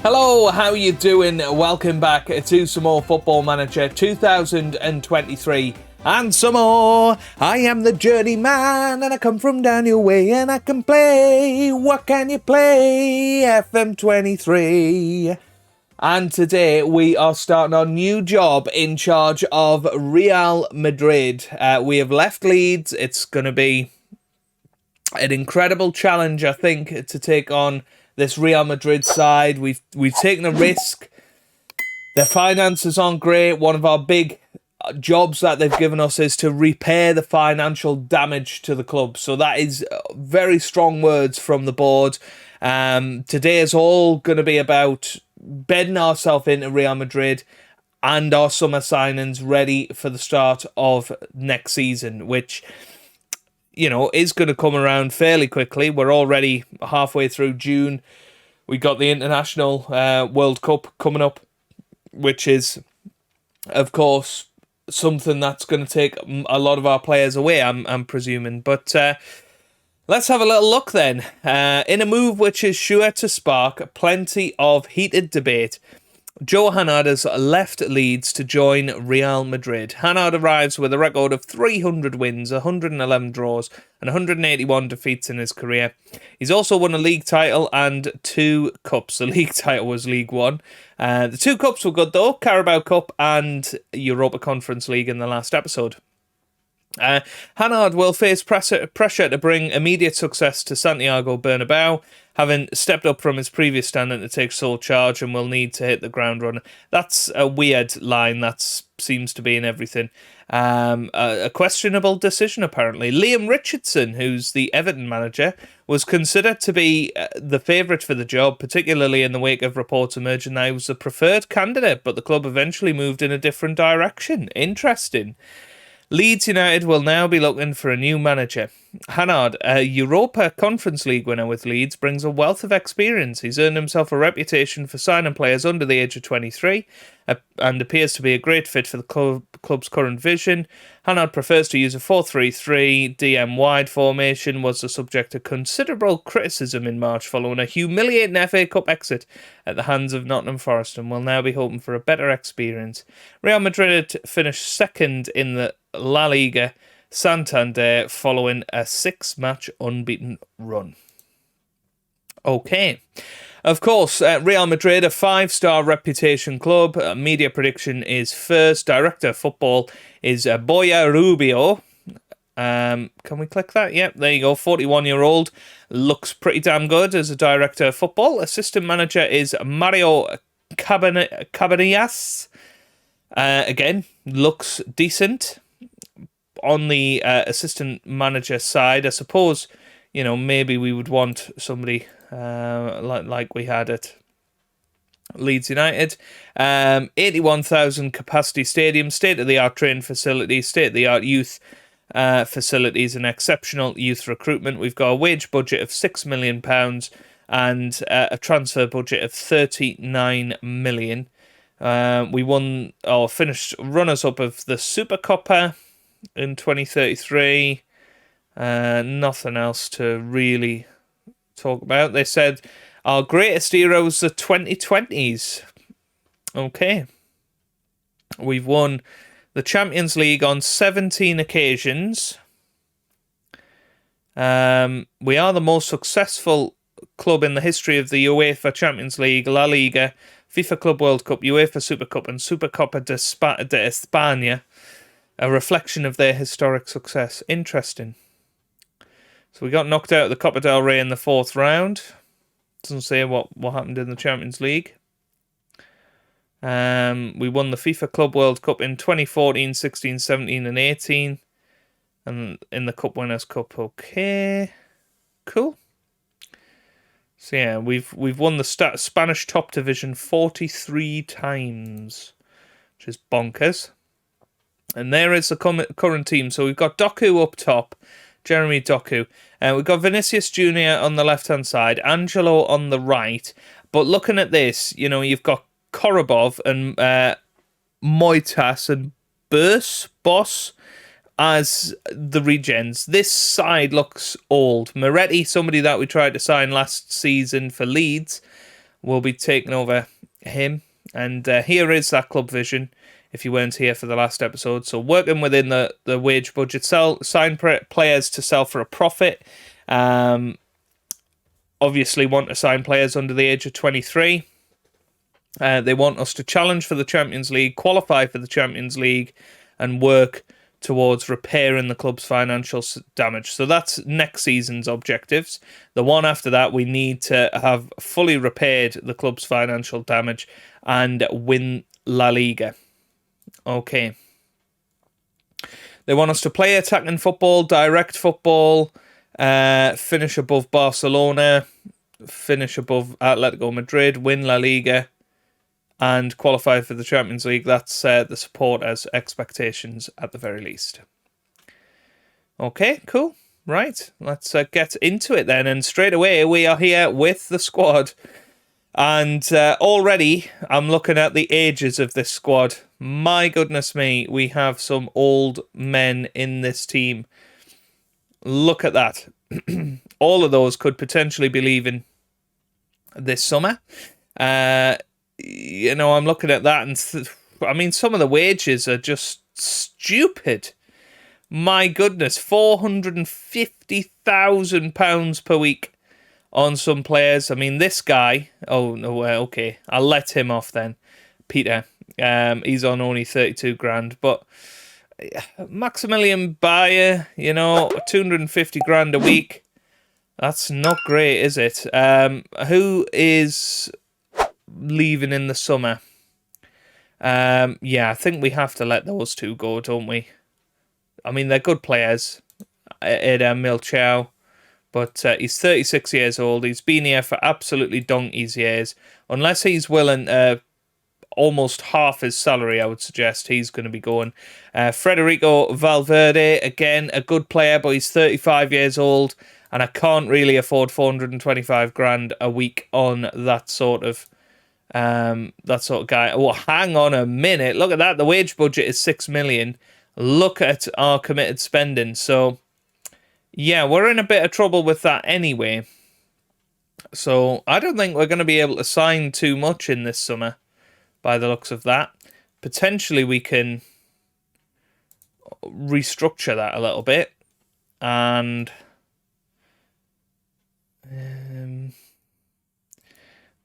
Hello, how you doing? Welcome back to some more Football Manager 2023 and some more. I am the Journeyman and I come from down your way and I can play. What can you play? FM23. And today we are starting our new job in charge of Real Madrid. We have left Leeds. It's going to be an incredible challenge, I think, to take on this Real Madrid side. We've taken a risk. Their finances aren't great. One of our big jobs that they've given us is to repair the financial damage to the club. So that is very strong words from the board. Today is all going to be about bedding ourselves into Real Madrid and our summer signings ready for the start of next season, which, you know, is going to come around fairly quickly. We're already halfway through June. We got the International World Cup coming up, which is, of course, something that's going to take a lot of our players away, I'm presuming. But let's have a little look then. In a move which is sure to spark plenty of heated debate, Joe Hannard has left Leeds to join Real Madrid. Hannard arrives with a record of 300 wins, 111 draws, and 181 defeats in his career. He's also won a league title and 2 cups. The league title was League One. The 2 cups were good though, Carabao Cup and Europa Conference League in the last episode. Hannard will face pressure to bring immediate success to Santiago Bernabeu, having stepped up from his previous standing to take sole charge, and will need to hit the ground running. That's a weird line that seems to be in everything. A questionable decision, apparently. Liam Richardson, who's the Everton manager, was considered to be the favourite for the job, particularly in the wake of reports emerging that he was the preferred candidate, but the club eventually moved in a different direction. Interesting. Leeds United will now be looking for a new manager. Hannard, a Europa Conference League winner with Leeds, brings a wealth of experience. He's earned himself a reputation for signing players under the age of 23 and appears to be a great fit for the club's current vision. Hannard prefers to use a 4-3-3 DM wide formation, was the subject of considerable criticism in March following a humiliating FA Cup exit at the hands of Nottingham Forest, and will now be hoping for a better experience. Real Madrid finished second in the La Liga Santander following a 6-match unbeaten run. Okay. Of course, Real Madrid, a 5-star reputation club. Media prediction is first. Director of football is Boya Rubio. Can we click that? Yep, there you go. 41-year-old. Looks pretty damn good as a director of football. Assistant manager is Mario Cabanillas. Again, looks decent. On the assistant manager side, I suppose, you know, maybe we would want somebody like we had at Leeds United. 81,000 capacity stadium, state-of-the-art training facilities, state-of-the-art youth facilities, and exceptional youth recruitment. We've got a wage budget of £6 million and a transfer budget of £39 million. We won or finished runners-up of the Super Coppa in 2033. Nothing else to really talk about. They said our greatest heroes the 2020s. Okay. We've won the Champions League on 17 occasions. We are the most successful club in the history of the UEFA Champions League, La Liga, FIFA Club World Cup, UEFA Super Cup, and Supercopa de España. A reflection of their historic success. Interesting. So we got knocked out of the Copa del Rey in the 4th round. Doesn't say what happened in the Champions League. We won the FIFA Club World Cup in 2014, 16, 17 and 18. And in the Cup Winners' Cup. Okay. Cool. So yeah, we've won the Spanish top division 43 times. Which is bonkers. And there is the current team. So we've got Doku up top, Jeremy Doku. We've got Vinicius Jr. on the left-hand side, Angelo on the right. But looking at this, you know, you've got Korobov and Moitas and Boss as the regens. This side looks old. Moretti, somebody that we tried to sign last season for Leeds, will be taking over him. And here is that club vision, if you weren't here for the last episode. So working within the wage budget, sign players to sell for a profit. Obviously want to sign players under the age of 23. They want us to challenge for the Champions League, qualify for the Champions League, and work towards repairing the club's financial damage. So that's next season's objectives. The one after that, we need to have fully repaired the club's financial damage and win La Liga. Okay. They want us to play attacking football, direct football, finish above Barcelona, finish above Atletico Madrid, win La Liga, and qualify for the Champions League. That's the supporters' expectations at the very least. Okay, cool. Right, let's get into it then. And straight away, we are here with the squad. And already, I'm looking at the ages of this squad. My goodness me, we have some old men in this team. Look at that. All of those could potentially be leaving this summer. I'm looking at that, and some of the wages are just stupid. My goodness, £450,000 per week on some players. This guy. Oh no, okay, I'll let him off then. Peter, he's on only 32 grand, but Maximilian Bayer, 250 grand a week. That's not great, is it? Who is leaving in the summer? I think we have to let those two go, don't we? They're good players. Eder Milchau, but he's 36 years old. He's been here for absolutely donkey's years. Unless he's willing almost half his salary, I would suggest he's going to be going. Federico Valverde, again, a good player, but he's 35 years old, and I can't really afford 425 grand a week on that sort of guy. Oh, hang on a minute. Look at that. The wage budget is 6 million. Look at our committed spending. So, yeah, we're in a bit of trouble with that anyway. So, I don't think we're going to be able to sign too much in this summer, by the looks of that. Potentially, we can restructure that a little bit. And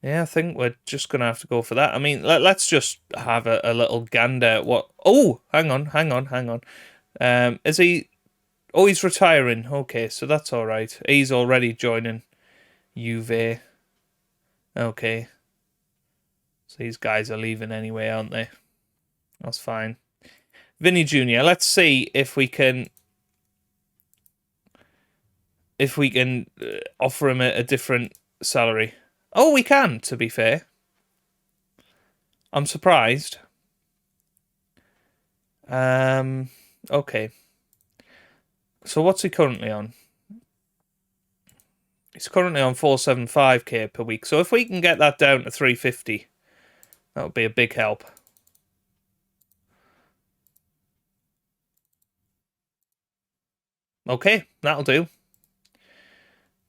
yeah, I think we're just going to have to go for that. Let's just have a little gander at what... Oh, hang on. Is he... Oh, he's retiring. Okay, so that's all right. He's already joining Juve. Okay. So these guys are leaving anyway, aren't they? That's fine. Vinny Jr., let's see if we can... offer him a different salary. Oh, we can, to be fair. I'm surprised. Okay. So what's he currently on? He's currently on 475k per week. So if we can get that down to 350, that would be a big help. Okay, that'll do.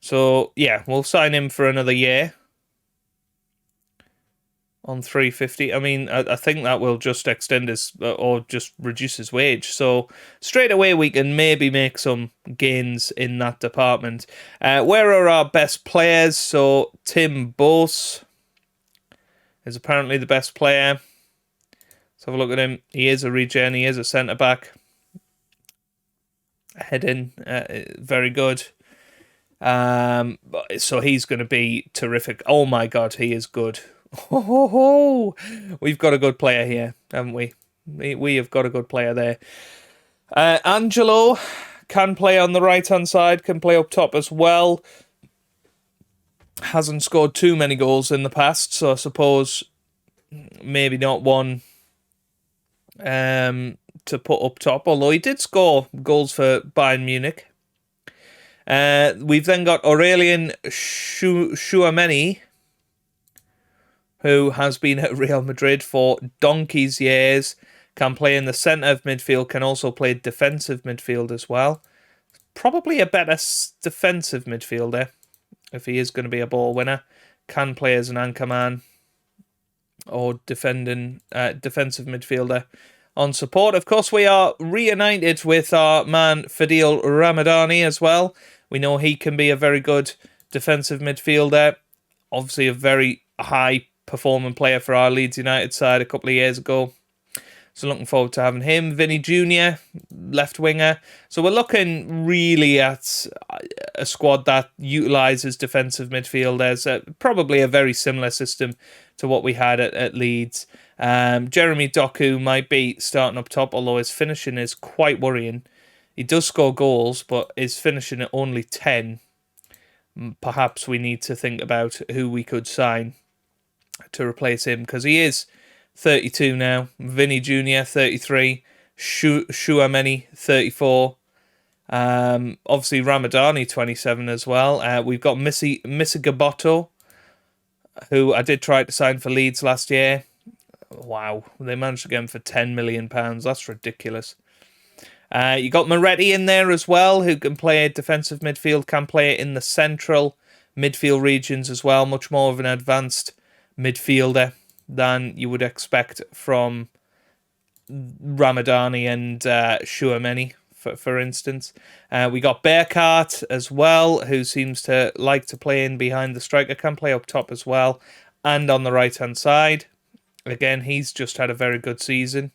So, yeah, we'll sign him for another year on 350. I think that will just extend his, or just reduce his wage. So, straight away, we can maybe make some gains in that department. Where are our best players? So, Tim Bose is apparently the best player. Let's have a look at him. He is a regen. He is a centre-back. Head in. Very good. So he's going to be terrific. Oh my god, he is good. We've got a good player here, haven't we? We have got a good player there. Angelo can play on the right hand side, can play up top as well. Hasn't scored too many goals in the past, so I suppose maybe not one to put up top, although he did score goals for Bayern Munich. We've then got Aurelien Chouameni, who has been at Real Madrid for donkey's years, can play in the centre of midfield, can also play defensive midfield as well. Probably a better defensive midfielder if he is going to be a ball winner. can play as an anchor man or defensive midfielder on support. Of course, we are reunited with our man Fadil Ramadani as well. We know he can be a very good defensive midfielder. Obviously, a very high-performing player for our Leeds United side a couple of years ago. So looking forward to having him. Vinny Jr., left winger. So we're looking really at a squad that utilises defensive midfielders. Probably a very similar system to what we had at Leeds. Jeremy Doku might be starting up top, although his finishing is quite worrying. He does score goals, but his finishing at only 10. Perhaps we need to think about who we could sign to replace him, because he is 32 now. Vinny Jr., 33. Shuameni, 34. Obviously, Ramadani, 27 as well. We've got Misigaboto, who I did try to sign for Leeds last year. Wow, they managed to get him for £10 million. That's ridiculous. You got Moretti in there as well, who can play defensive midfield, can play in the central midfield regions as well. Much more of an advanced midfielder than you would expect from Ramadani and Shuameni, for instance. We got Bearcart as well, who seems to like to play in behind the striker, can play up top as well, and on the right-hand side. Again, he's just had a very good season,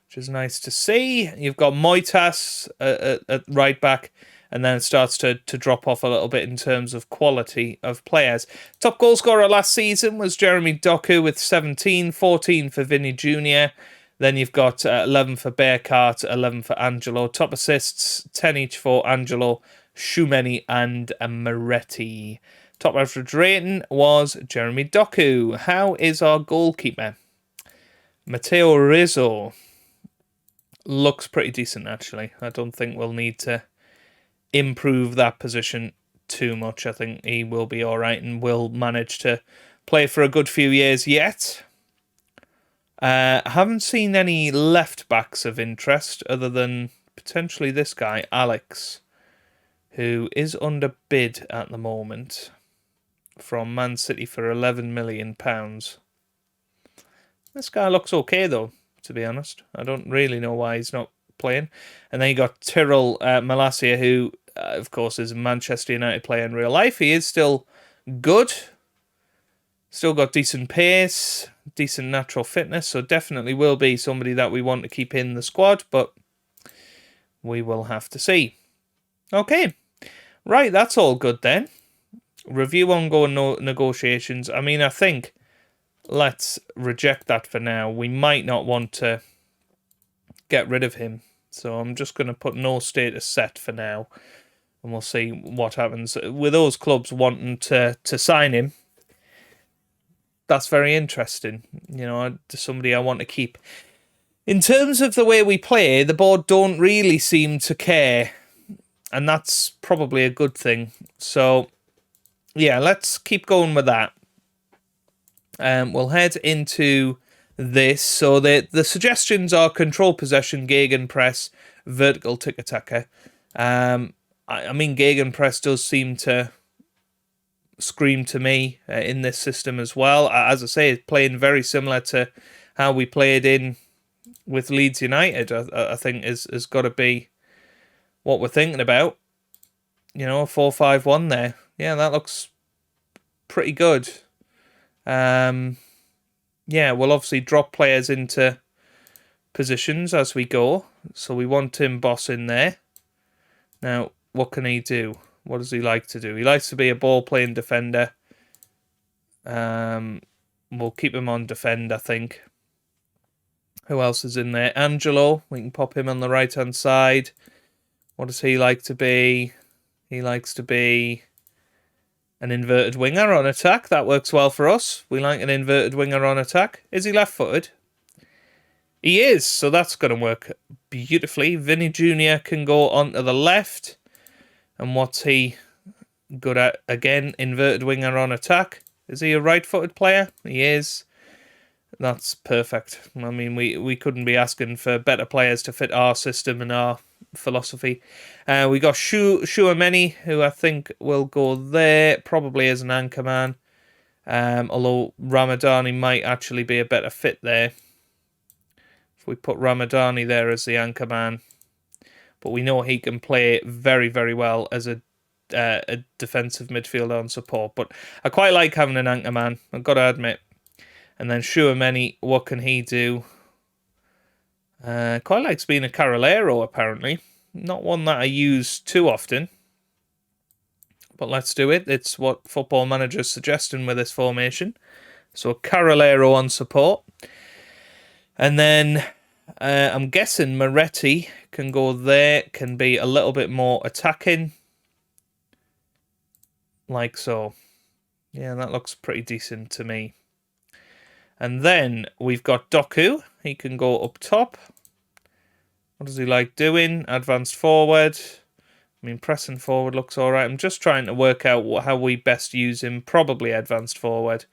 which is nice to see. You've got Moitas at right back, and then it starts to drop off a little bit in terms of quality of players. Top goal scorer last season was Jeremy Doku with 17, 14 for Vinny Jr. Then you've got 11 for Bearcart, 11 for Angelo. Top assists, 10 each for Angelo, Shuameni and Moretti. Top average rating was Jeremy Doku. How is our goalkeeper? Matteo Rizzo. Looks pretty decent, actually. I don't think we'll need to improve that position too much. I think he will be all right and will manage to play for a good few years yet. I haven't seen any left backs of interest other than potentially this guy, Alex, who is under bid at the moment from Man City for £11 million. This guy looks okay, though, to be honest. I don't really know why he's not playing. And then you got Tyrell Malacia, who, of course, is a Manchester United player in real life. He is still good. Still got decent pace, decent natural fitness, so definitely will be somebody that we want to keep in the squad, but we will have to see. Okay, right, that's all good then. Review ongoing negotiations. I mean, I think let's reject that for now. We might not want to get rid of him, so I'm just going to put no status set for now, and we'll see what happens. With those clubs wanting to sign him, that's very interesting. You know, somebody I want to keep. In terms of the way we play, the board don't really seem to care, and that's probably a good thing. So, yeah, let's keep going with that. We'll head into this. So the suggestions are control possession, gegenpress, vertical tiki-taka. I mean, gegenpress does seem to scream to me in this system as well. As I say, it's playing very similar to how we played in with Leeds United. I think has got to be what we're thinking about. You know, a 4-5-1 there. Yeah, that looks pretty good. Yeah, we'll obviously drop players into positions as we go. So we want Tim Boss in there. Now, what can he do? What does he like to do? He likes to be a ball-playing defender. We'll keep him on defend, I think. Who else is in there? Angelo. We can pop him on the right-hand side. What does he like to be? He likes to be an inverted winger on attack. That works well for us. We like an inverted winger on attack. Is he left-footed? He is, so that's going to work beautifully. Vinny Jr. can go onto the left. And what's he good at? Again, inverted winger on attack. Is he a right-footed player? He is. That's perfect. I mean, we couldn't be asking for better players to fit our system and our philosophy. We got Shuameni, who I think will go there, probably as an anchor man. Although Ramadani might actually be a better fit there. If we put Ramadani there as the anchor man. But we know he can play very, very well as a defensive midfielder on support. But I quite like having an anchor man, I've got to admit. And then Shuameni, what can he do? Quite likes being a Carolero, apparently. Not one that I use too often. But let's do it. It's what Football Manager's suggesting with this formation. So Carolero on support. And then I'm guessing Moretti can go there, can be a little bit more attacking. Like so. Yeah, that looks pretty decent to me. And then we've got Doku. He can go up top. What does he like doing? Advanced forward. I mean, pressing forward looks all right. I'm just trying to work out how we best use him. Probably advanced forward.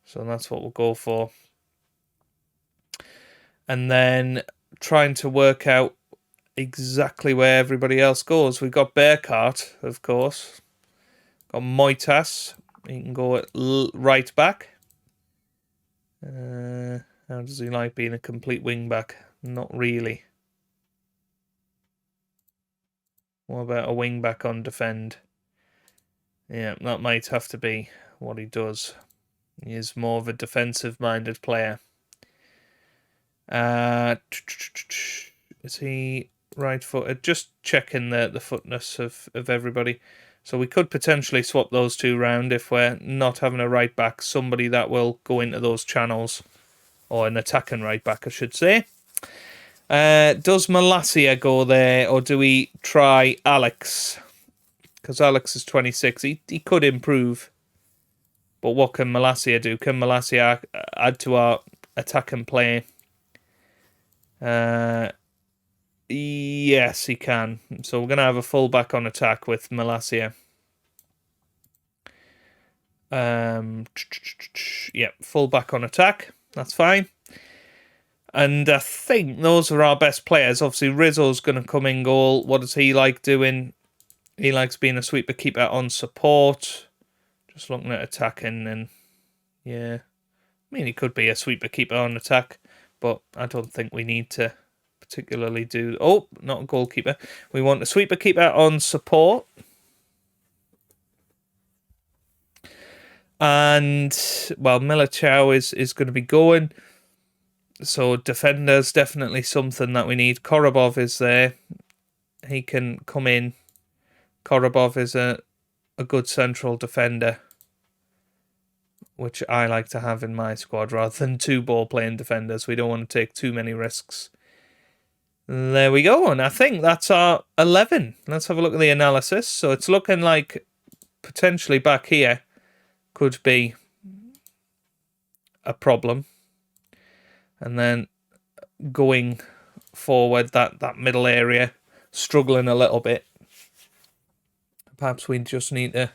So that's what we'll go for. And then trying to work out exactly where everybody else goes. We've got Bearcart, of course. Got Moitas. He can go at right back. How does he like being a complete wing back? Not really. What about a wing back on defend? Yeah, that might have to be what he does. He is more of a defensive-minded player. Is he right-footed? Just checking the footness of everybody. So we could potentially swap those two round if we're not having a right back, somebody that will go into those channels, or an attacking right back, I should say. Does Malacia go there, or do we try Alex? Because Alex is 26. He could improve. But what can Malacia do? Can Malacia add to our attacking play? Yes, he can. So we're going to have a full-back on attack with Malacia. Yeah, full-back on attack. That's fine. And I think those are our best players. Obviously, Rizzo's going to come in goal. What does he like doing? He likes being a sweeper keeper on support. Just looking at attacking, and yeah. I mean, he could be a sweeper keeper on attack, but I don't think we need to particularly do... Oh, not a goalkeeper. We want a sweeper keeper on support. And, well, Militao is going to be going. So defender's definitely something that we need. Korobov is there. He can come in. Korobov is a good central defender, which I like to have in my squad rather than two ball-playing defenders. We don't want to take too many risks. There we go, and I think that's our 11. Let's have a look at the analysis. So it's looking like potentially back here could be a problem. And then going forward, that middle area, struggling a little bit. Perhaps we just need to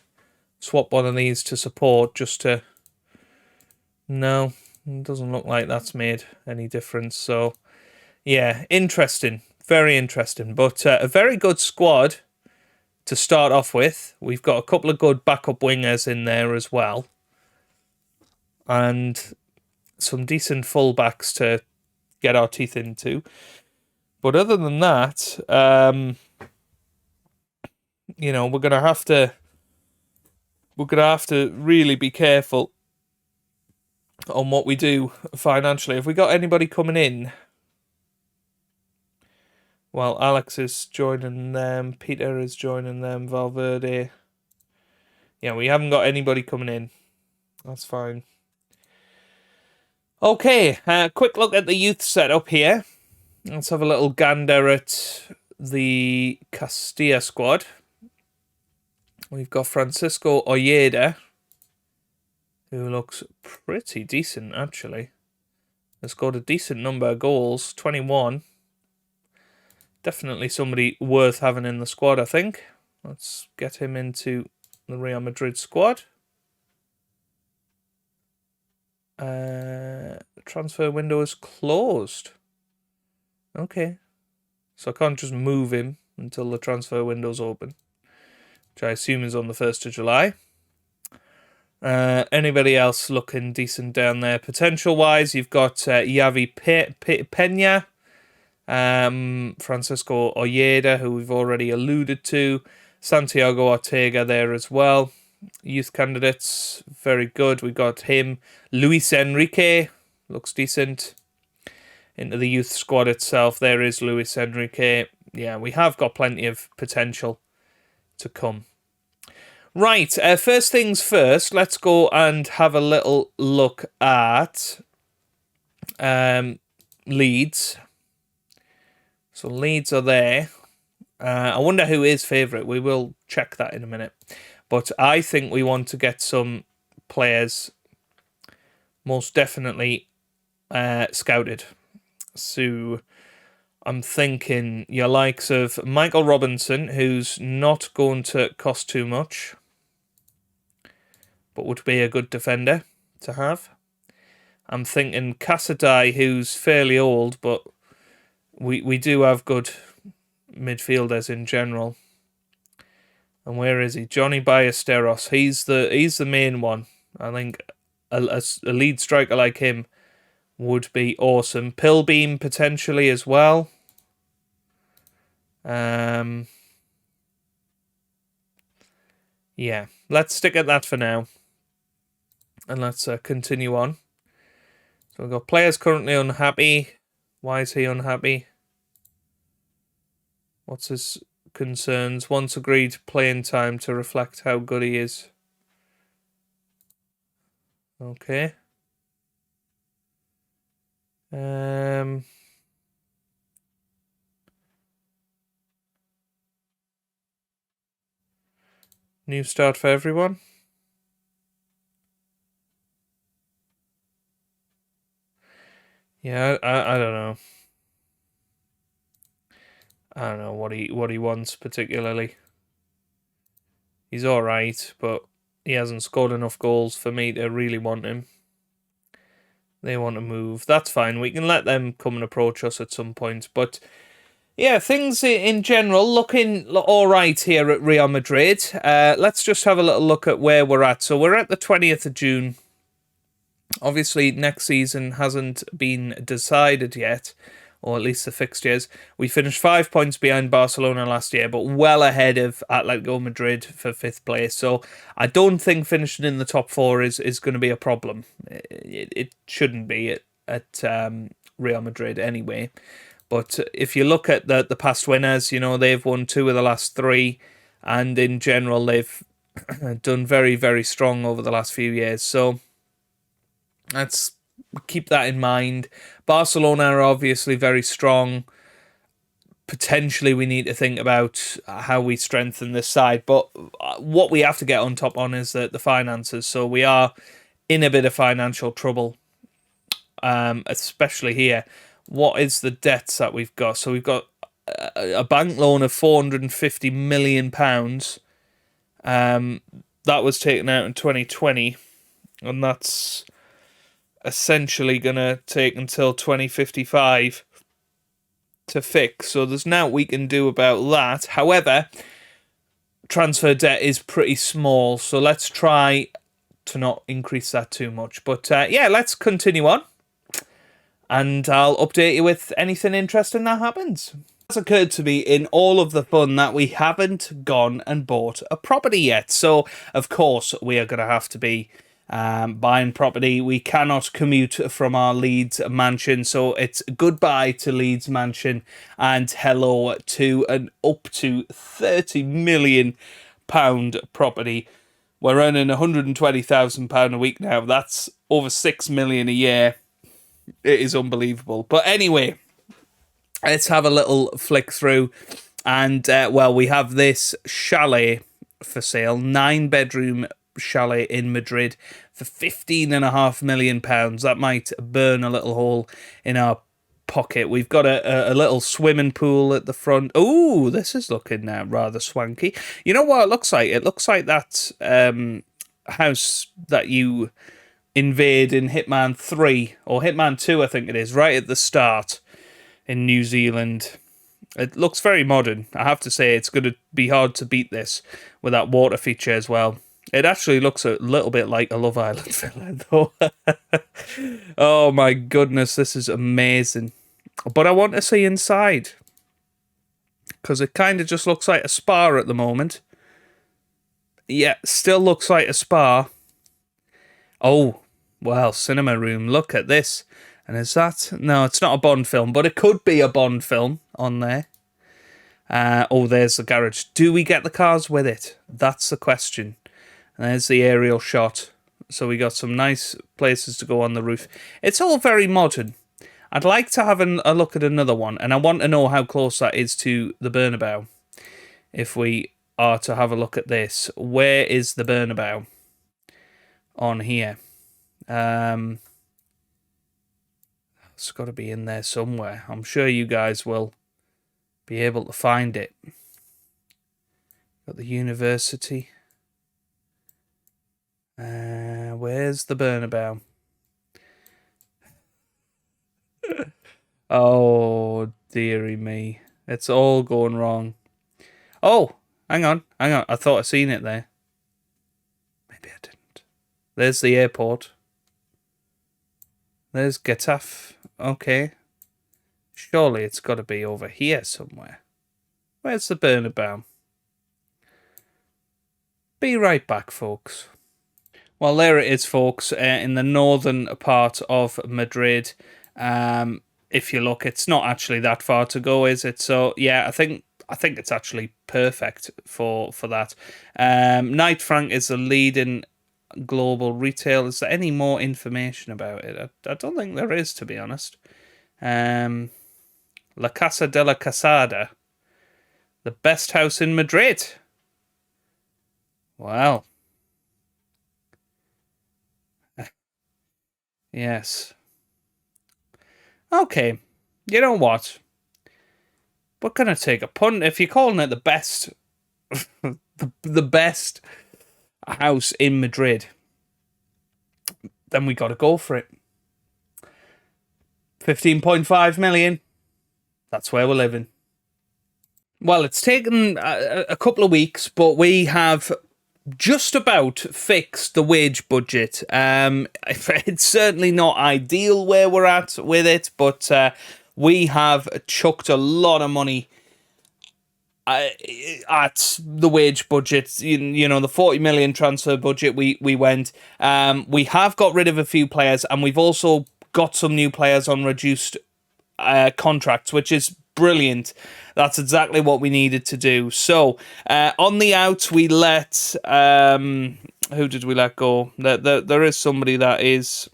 swap one of these to support just to... No, it doesn't look like that's made any difference. So, yeah, interesting. Very interesting. But a very good squad to start off with. We've got a couple of good backup wingers in there as well. And some decent fullbacks to get our teeth into. But other than that, you know, we're gonna have to really be careful on what we do financially. Have we got anybody coming in? Well, Alex is joining them. Peter is joining them. Valverde. Yeah, we haven't got anybody coming in. That's fine. Okay, quick look at the youth setup here. Let's have a little gander at the Castilla squad. We've got Francisco Ojeda, who looks pretty decent, actually. Has got a decent number of goals, 21. Definitely somebody worth having in the squad, I think. Let's get him into the Real Madrid squad. Transfer window is closed. Okay. So I can't just move him until the transfer window's open, which I assume is on the 1st of July. Anybody else looking decent down there? Potential-wise, you've got Yavi Pena, Francisco Ojeda, who we've already alluded to, Santiago Ortega there as well. Youth candidates, very good. We got him. Luis Enrique, looks decent. Into the youth squad itself, there is Luis Enrique. Yeah, we have got plenty of potential to come. Right, first things first, let's go and have a little look at Leeds. So Leeds are there. I wonder who is favourite. We will check that in a minute. But I think we want to get some players most definitely scouted. So I'm thinking your likes of Michael Robinson, who's not going to cost too much, but would be a good defender to have. I'm thinking Casadei, who's fairly old, but we do have good midfielders in general. And where is he? Johnny Ballesteros. He's the main one. I think a lead striker like him would be awesome. Pilbeam potentially as well. Yeah, let's stick at that for now. And let's continue on. So we've got players currently unhappy. Why is he unhappy? What's his concerns? Once agreed playing time to reflect how good he is. Okay. New start for everyone. Yeah, I don't know. I don't know what he wants particularly. He's all right, but he hasn't scored enough goals for me to really want him. They want to move. That's fine. We can let them come and approach us at some point. But yeah, things in general looking all right here at Real Madrid. Let's just have a little look at where we're at. So we're at the 20th of June. Obviously, next season hasn't been decided yet, or at least the fixtures. We finished 5 points behind Barcelona last year, but well ahead of Atletico Madrid for 5th place. So I don't think finishing in the top 4 is going to be a problem. It shouldn't be at Real Madrid anyway. But if you look at the past winners, you know, they've won 2 of the last 3, and in general, they've done very, very strong over the last few years. So let's keep that in mind. Barcelona are obviously very strong. Potentially, we need to think about how we strengthen this side. But what we have to get on top on is the finances. So we are in a bit of financial trouble, especially here. What is the debts that we've got? So we've got a bank loan of £450 million. That was taken out in 2020, and that's essentially going to take until 2055 to fix. So there's now we can do about that. However, transfer debt is pretty small, so let's try to not increase that too much. But yeah, let's continue on, and I'll update you with anything interesting that happens. It's occurred to me in all of the fun that we haven't gone and bought a property yet. So, of course, we are going to have to be buying property. We cannot commute from our Leeds mansion, so it's goodbye to Leeds mansion and hello to an up to £30 million property. We're earning £120,000 a week now. That's over £6 million a year. It is unbelievable. But anyway, let's have a little flick through. And, well, we have this chalet for sale, 9-bedroom chalet in Madrid for £15.5 million. That might burn a little hole in our pocket. We've got a little swimming pool at the front. Oh, this is looking rather swanky. You know what it looks like? It looks like that house that you invade in Hitman 3 or Hitman 2, I think it is, right at the start in New Zealand. It looks very modern. I have to say, it's going to be hard to beat this with that water feature as well. It actually looks a little bit like a Love Island villa, though. Oh my goodness, this is amazing. But I want to see inside, because it kind of just looks like a spa at the moment. Yeah, still looks like a spa. Oh, well, cinema room. Look at this. And is that... No, it's not a Bond film, but it could be a Bond film on there. Oh, there's the garage. Do we get the cars with it? That's the question. And there's the aerial shot. So we got some nice places to go on the roof. It's all very modern. I'd like to have a look at another one, and I want to know how close that is to the Bernabeu. If we are to have a look at this, where is the Bernabeu on here? It's got to be in there somewhere. I'm sure you guys will be able to find it. Got the university. Where's the Bernabeu? Oh, dearie me. It's all going wrong. Oh, hang on. I thought I seen it there. Maybe I didn't. There's the airport. There's Getafe. Okay. Surely it's got to be over here somewhere. Where's the Bernabeu? Be right back, folks. Well, there it is, folks, in the northern part of Madrid. If you look, it's not actually that far to go, is it? So, yeah, I think it's actually perfect for that. Knight Frank is the leading global retail. Is there any more information about it? I don't think there is, to be honest. La Casa de la Casada, the best house in Madrid. Wow. Yes. Okay. You know what? We're gonna take a punt. If you're calling it the best, the best house in Madrid, then we got to go for it. 15.5 million. That's where we're living. Well, it's taken a couple of weeks, but we have just about fixed the wage budget. It's certainly not ideal where we're at with it, but we have chucked a lot of money at the wage budget. You know, the 40 million transfer budget we went. We have got rid of a few players, and we've also got some new players on reduced contracts, which is brilliant. That's exactly what we needed to do. So, on the out, we let... who did we let go? There is somebody that is...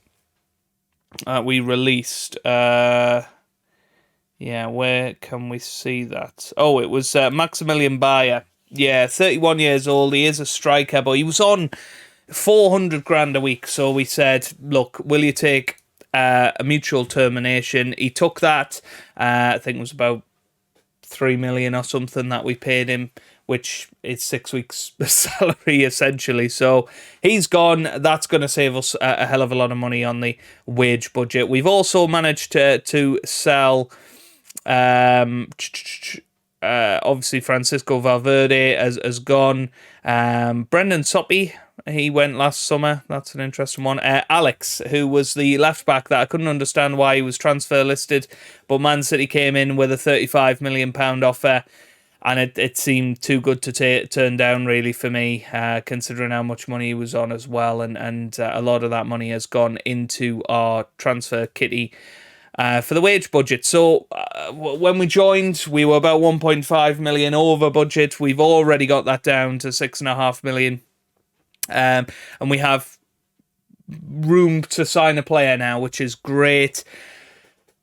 we released... yeah, where can we see that? Oh, it was Maximilian Bayer. Yeah, 31 years old. He is a striker, but he was on 400 grand a week. So we said, look, will you take a mutual termination? He took that. I think it was about 3 million or something that we paid him, which is 6 weeks' salary essentially. So he's gone. That's going to save us a hell of a lot of money on the wage budget. We've also managed to sell, obviously Francisco Valverde has gone. Brendan Soppy, he went last summer. That's an interesting one. Alex, who was the left back that I couldn't understand why he was transfer listed, but Man City came in with a £35 million offer, and it seemed too good to turn down, really, for me, considering how much money he was on as well, and a lot of that money has gone into our transfer kitty for the wage budget. So when we joined, we were about 1.5 million over budget. We've already got that down to 6.5 million. And we have room to sign a player now, which is great.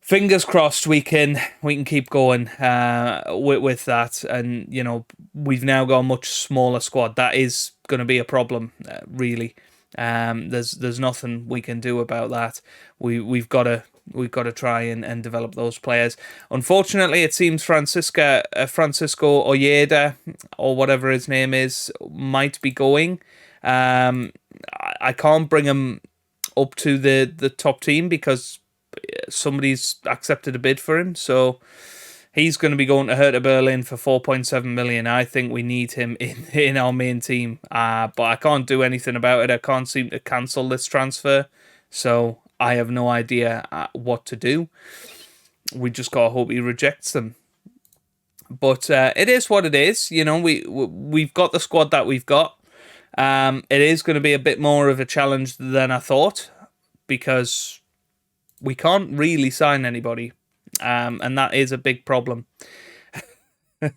Fingers crossed we can keep going with that. And, you know, we've now got a much smaller squad. That is going to be a problem, really. There's nothing we can do about that. We've got to try and develop those players. Unfortunately, it seems Francisco Ojeda, or whatever his name is, might be going. I can't bring him up to the top team because somebody's accepted a bid for him. So He's going to be going to Hertha Berlin for 4.7 million. I think we need him in our main team. But I can't do anything about it. I can't seem to cancel this transfer. So I have no idea what to do. We just got to hope he rejects them. But it is what it is. You know, we've got the squad that we've got. It is going to be a bit more of a challenge than I thought, because we can't really sign anybody. And that is a big problem. But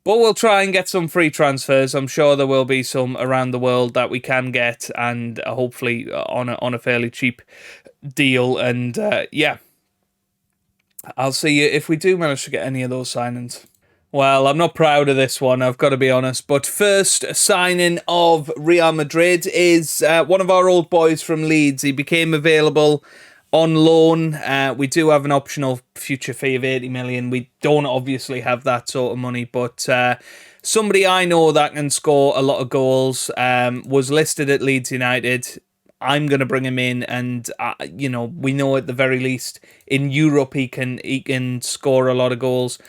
we'll try and get some free transfers. I'm sure there will be some around the world that we can get, and hopefully on a fairly cheap deal. And yeah, I'll see you if we do manage to get any of those signings. Well, I'm not proud of this one, I've got to be honest. But first signing of Real Madrid is one of our old boys from Leeds. He became available on loan. We do have an optional future fee of 80 million. We don't obviously have that sort of money, but somebody I know that can score a lot of goals, was listed at Leeds United. I'm going to bring him in, and you know, we know at the very least in Europe he can score a lot of goals.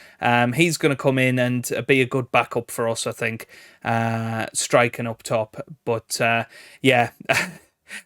He's going to come in and be a good backup for us, I think, striking up top. But yeah.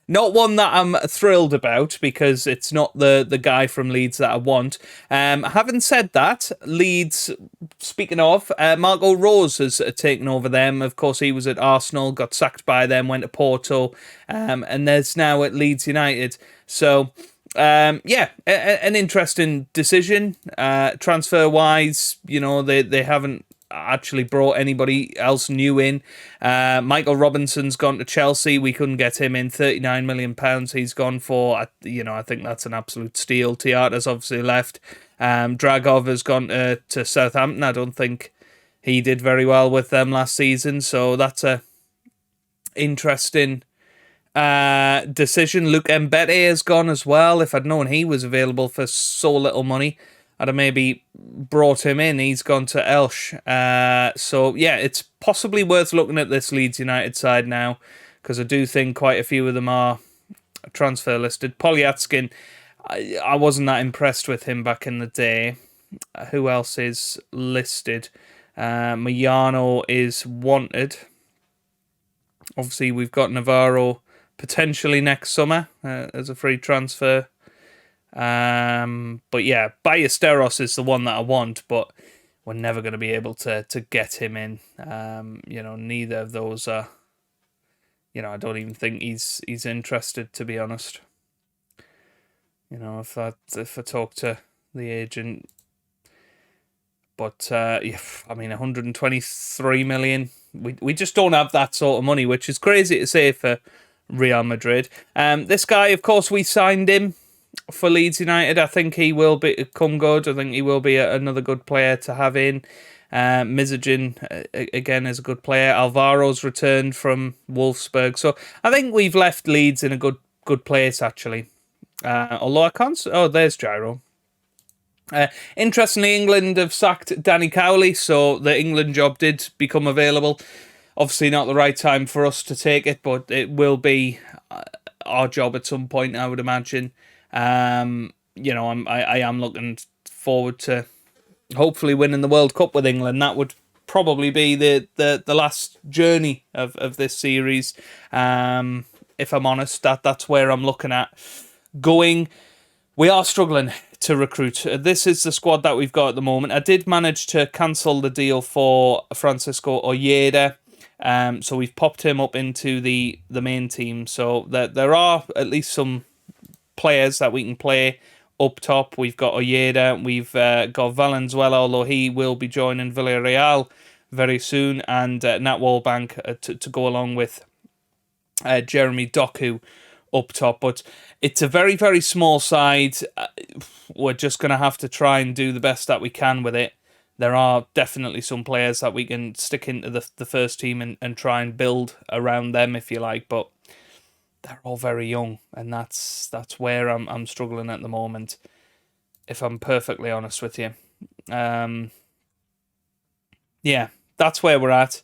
Not one that I'm thrilled about, because it's not the guy from Leeds that I want. Having said that, Leeds, speaking of, Marco Rose has taken over them. Of course, he was at Arsenal, got sacked by them, went to Porto, and there's now at Leeds United. So, yeah, an interesting decision. Transfer-wise, you know, they haven't actually brought anybody else new in. Michael Robinson's gone to Chelsea. We couldn't get him in. £39 million he's gone for. You know, I think that's an absolute steal. Tiata's obviously left. Dragov has gone to Southampton. I don't think he did very well with them last season, so that's a interesting decision. Luke Mbete has gone as well. If I'd known he was available for so little money, I'd have maybe brought him in. He's gone to Elche. So, yeah, it's possibly worth looking at this Leeds United side now, because I do think quite a few of them are transfer listed. Polyatskin, I wasn't that impressed with him back in the day. Who else is listed? Mayano is wanted. Obviously, we've got Navarro potentially next summer as a free transfer. But yeah, Ballesteros is the one that I want, but we're never going to be able to get him in. You know, neither of those are, you know, I don't even think he's interested, to be honest. You know, if I talk to the agent, but yeah, I mean, 123 million. We just don't have that sort of money, which is crazy to say for Real Madrid. This guy, of course, we signed him for Leeds United. I think he will become good. I think he will be another good player to have in. Mizajin, again, is a good player. Alvaro's returned from Wolfsburg. So I think we've left Leeds in a good place, actually. Although I can't... Oh, there's Gyro. Interestingly, England have sacked Danny Cowley, so the England job did become available. Obviously not the right time for us to take it, but it will be our job at some point, I would imagine. You know, I am looking forward to hopefully winning the World Cup with England. That would probably be the last journey of this series. If I'm honest, that's where I'm looking at going. We are struggling to recruit. This is the squad that we've got at the moment. I did manage to cancel the deal for Francisco Ojeda. So we've popped him up into the main team. So there are at least some players that we can play up top. We've got Ojeda, we've got Valenzuela, although he will be joining Villarreal very soon, and Nat Wallbank to go along with Jeremy Doku up top. But it's a very, very small side. We're just going to have to try and do the best that we can with it. There are definitely some players that we can stick into the first team and try and build around them, if you like, but they're all very young, and that's where I'm struggling at the moment, if I'm perfectly honest with you. Yeah, that's where we're at.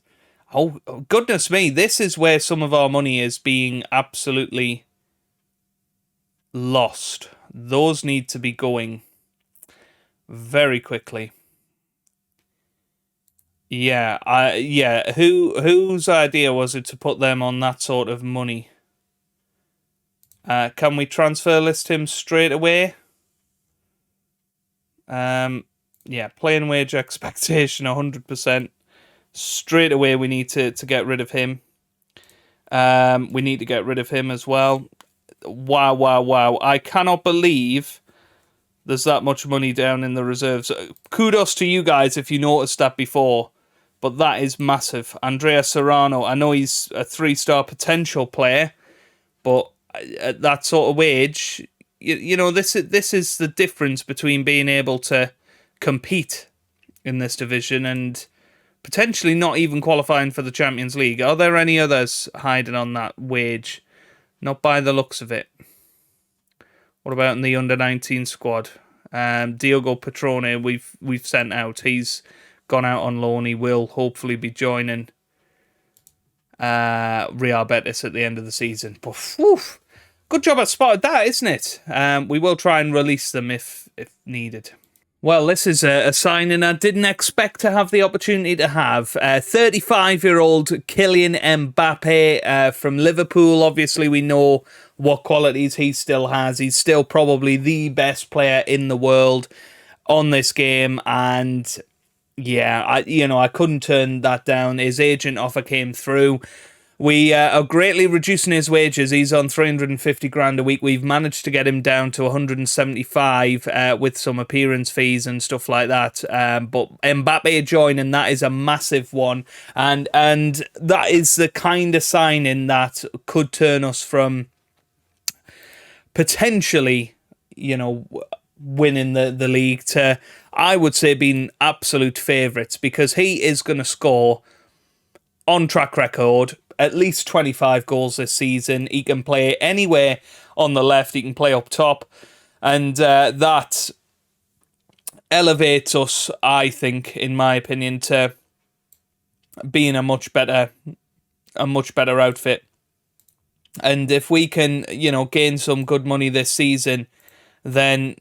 Oh, goodness me, this is where some of our money is being absolutely lost. Those need to be going very quickly. Yeah. Whose idea was it to put them on that sort of money? Can we transfer list him straight away? Yeah, playing wage expectation 100%. Straight away, we need to get rid of him. We need to get rid of him as well. Wow. I cannot believe there's that much money down in the reserves. Kudos to you guys if you noticed that before, but that is massive. Andrea Serrano, I know he's a 3-star potential player, but at that sort of wage, you know, this is the difference between being able to compete in this division and potentially not even qualifying for the Champions League. Are there any others hiding on that wage? Not by the looks of it. What about in the under-19 squad? Diogo Petrone, we've sent out. He's gone out on loan. He will hopefully be joining Real Betis at the end of the season. But whew, good job at spotted that, isn't it? We will try and release them if needed. Well, this is a signing I didn't expect to have the opportunity to have. 35-year-old Kylian Mbappe from Liverpool. Obviously, we know what qualities he still has. He's still probably the best player in the world on this game. And yeah, I couldn't turn that down. His agent offer came through. We are greatly reducing his wages. He's on 350 grand a week. We've managed to get him down to 175 with some appearance fees and stuff like that. But Mbappe joining, that is a massive one. And that is the kind of signing that could turn us from potentially, winning the league to, I would say, being absolute favourites, because he is going to score on track record at least 25 goals this season. He can play anywhere on the left. He can play up top. And that elevates us, I think, in my opinion, to being a much better outfit. And if we can, gain some good money this season, then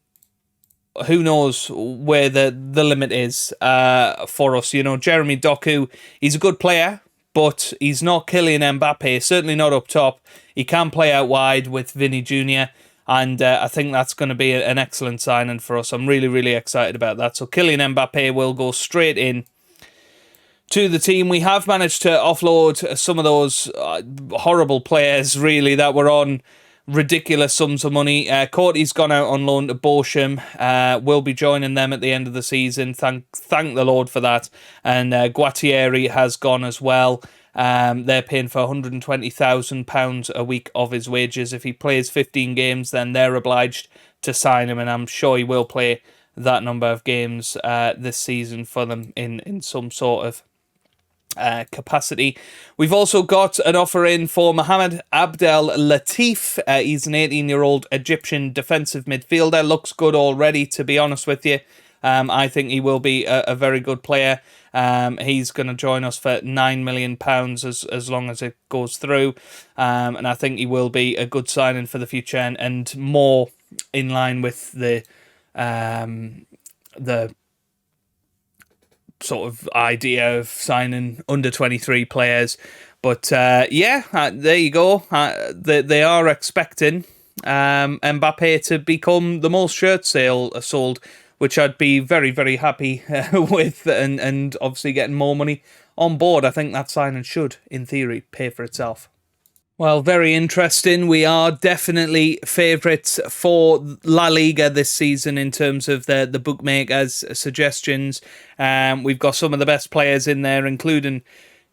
who knows where the limit is for us. Jeremy Doku, he's a good player, but he's not Kylian Mbappe, certainly not up top. He can play out wide with Vinny Jr., and I think that's going to be an excellent signing for us. I'm really, really excited about that. So Kylian Mbappe will go straight in to the team. We have managed to offload some of those horrible players, really, that were on ridiculous sums of money. Courtney's gone out on loan to Bochum. Will be joining them at the end of the season. Thank the Lord for that. And Guattieri has gone as well. They're paying for £120,000 a week of his wages. If he plays 15 games, then they're obliged to sign him, and I'm sure he will play that number of games this season for them in some sort of capacity. We've also got an offer in for Mohamed Abdel Latif. He's an 18-year-old Egyptian defensive midfielder. Looks good already, to be honest with you. I think he will be a very good player. He's going to join us for £9 million as long as it goes through. And I think he will be a good signing for the future and more in line with the sort of idea of signing under 23 players. But there you go. They are expecting Mbappe to become the most shirts sold, which I'd be very, very happy with, and obviously getting more money on board. I think that signing should, in theory, pay for itself. Well, very interesting. We are definitely favourites for La Liga this season in terms of the bookmakers' suggestions. We've got some of the best players in there, including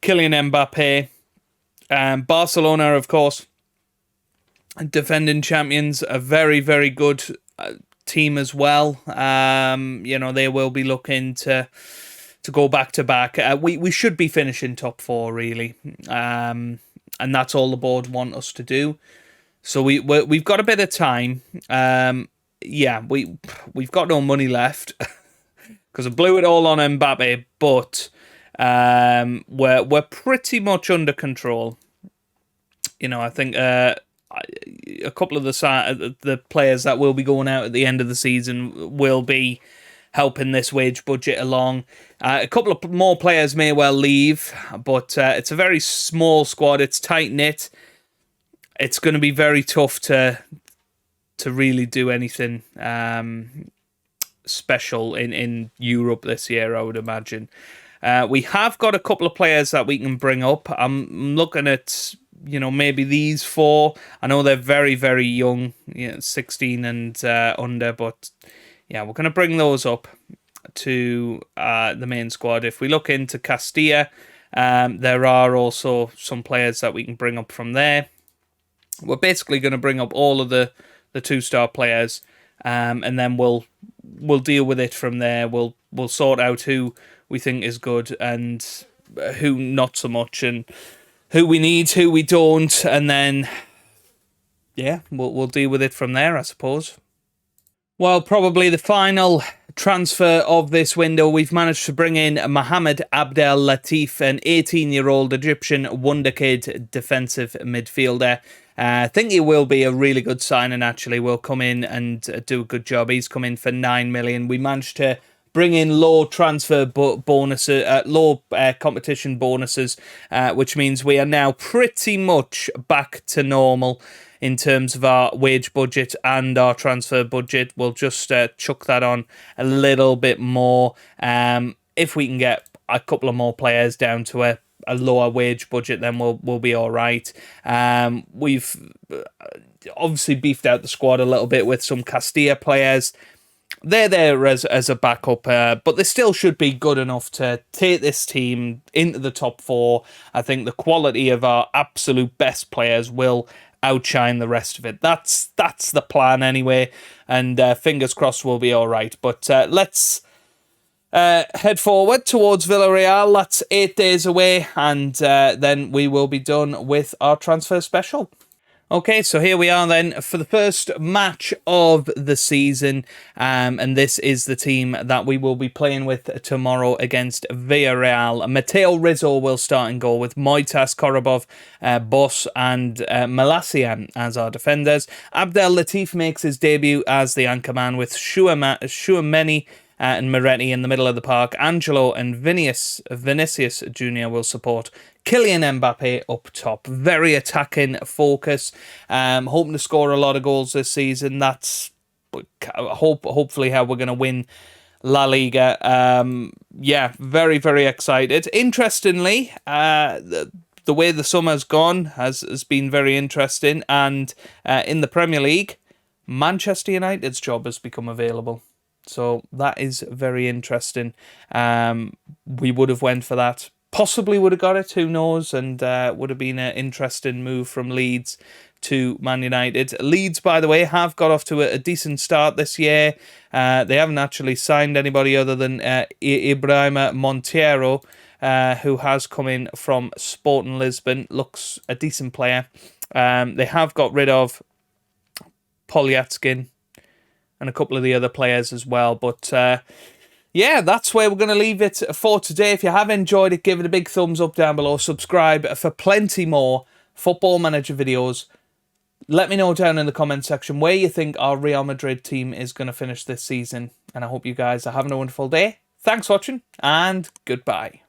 Kylian Mbappe. Barcelona, of course, defending champions, a very, very good team as well. They will be looking to go back to back. We should be finishing top four, really. And that's all the board want us to do. So we've got a bit of time. We've got no money left because I blew it all on Mbappe, but we're pretty much under control. I think a couple of the players that will be going out at the end of the season will be helping this wage budget along. A couple of more players may well leave, but it's a very small squad. It's tight-knit. It's going to be very tough to really do anything special in Europe this year, I would imagine. We have got a couple of players that we can bring up. I'm looking at, maybe these four. I know they're very, very young, 16 and under, but yeah, we're going to bring those up to the main squad. If we look into Castilla, there are also some players that we can bring up from there. We're basically going to bring up all of the 2-star players, and then we'll deal with it from there. We'll sort out who we think is good and who not so much, and who we need, who we don't, and then we'll deal with it from there, I suppose. Well, probably the final transfer of this window, we've managed to bring in Mohamed Abdel Latif, an 18-year-old Egyptian wonderkid defensive midfielder. I think he will be a really good signing, actually. Will come in and do a good job. He's come in for 9 million. We managed to bring in low transfer bonuses, low competition bonuses, which means we are now pretty much back to normal in terms of our wage budget and our transfer budget. We'll just chuck that on a little bit more. If we can get a couple of more players down to a lower wage budget, then we'll be all right. We've obviously beefed out the squad a little bit with some Castilla players. They're there as a backup, but they still should be good enough to take this team into the top 4. I think the quality of our absolute best players will outshine the rest of it. That's the plan anyway, and fingers crossed we'll be all right. But let's head forward towards Villarreal. That's 8 days away, and then we will be done with our transfer special. Okay, so here we are then for the first match of the season, and this is the team that we will be playing with tomorrow against Villarreal. Mateo Rizzo will start in goal with Moitas Korobov, Boss and Malassian as our defenders. Abdel Latif makes his debut as the anchorman with Chouameni and Moretti in the middle of the park. Angelo and Vinicius Jr. will support Kylian Mbappe up top. Very attacking focus. Hoping to score a lot of goals this season. That's hopefully how we're going to win La Liga. Very, very excited. Interestingly, the way the summer's gone has been very interesting. And in the Premier League, Manchester United's job has become available. So that is very interesting. We would have went for that. Possibly would have got it, who knows, and would have been an interesting move from Leeds to Man United. Leeds, by the way, have got off to a decent start this year. They haven't actually signed anybody other than Ibrahima Monteiro, who has come in from Sporting Lisbon. Looks a decent player. They have got rid of Polyatskin and a couple of the other players as well. But that's where we're going to leave it for today. If you have enjoyed it, give it a big thumbs up down below. Subscribe for plenty more Football Manager videos. Let me know down in the comment section where you think our Real Madrid team is going to finish this season. And I hope you guys are having a wonderful day. Thanks for watching, and goodbye.